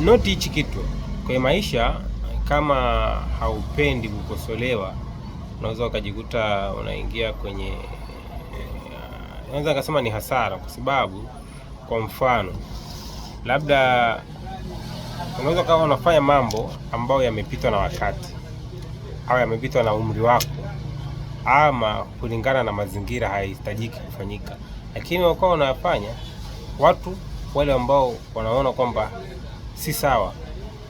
Noti hichi kitu kwa maisha, kama haupendi kukosolewa, unaweza ukajikuta unaingia kwenye, naweza nikasema ni hasara, kwa sababu kwa mfano labda unaweza kama unafanya mambo ambayo yamepitwa na wakati au yamepitwa na umri wako, ama kulingana na mazingira hayahitajiki kufanyika, lakini wakawa unayafanya, watu wale ambao wanaona kwamba si sawa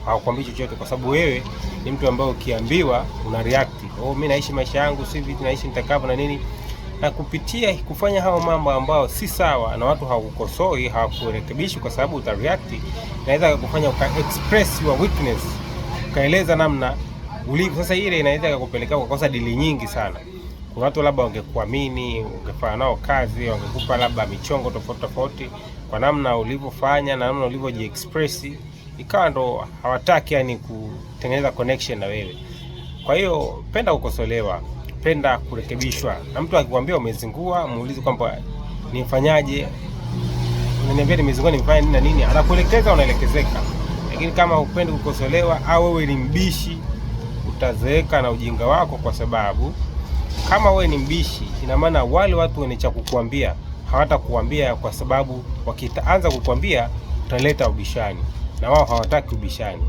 hawakwambii chochote, kwa sababu wewe ni mtu ambaye ukiambiwa una react, mimi naishi maisha yangu, si vipi naishi nitakavyo na nini, na kupitia kufanya hao mambo ambao si sawa na watu hawakukosoi, hawakurekebishi, kwa sababu uta react, inaweza kukufanya uka express your weakness, ukaeleza namna ulivyo. Sasa ile inaweza kukupelekea kukosa dili nyingi sana. Kuna watu labda wangekuamini, ungefanya nao kazi, wangekupa labda michongo tofauti tofauti kwa namna ulivyofanya na namna ulivyojiexpress, ikawa ndo hawataki yani kutengeneza connection na wewe. Kwa hiyo penda kukosolewa, penda kurekebishwa, na mtu akikwambia umezingua, muulize kwamba nifanyaje, unaniambia nimezingua, nimefanya nini na nini, anakuelekeza, unaelekezeka. Lakini kama upendi kukosolewa au wewe ni mbishi, utazeeka na ujinga wako, kwa sababu kama wewe ni mbishi, ina maana wale watu wenye cha kukuambia hawatakuambia, kwa sababu wakitaanza kukuambia utaleta ubishani, na wao hawataki ubishani.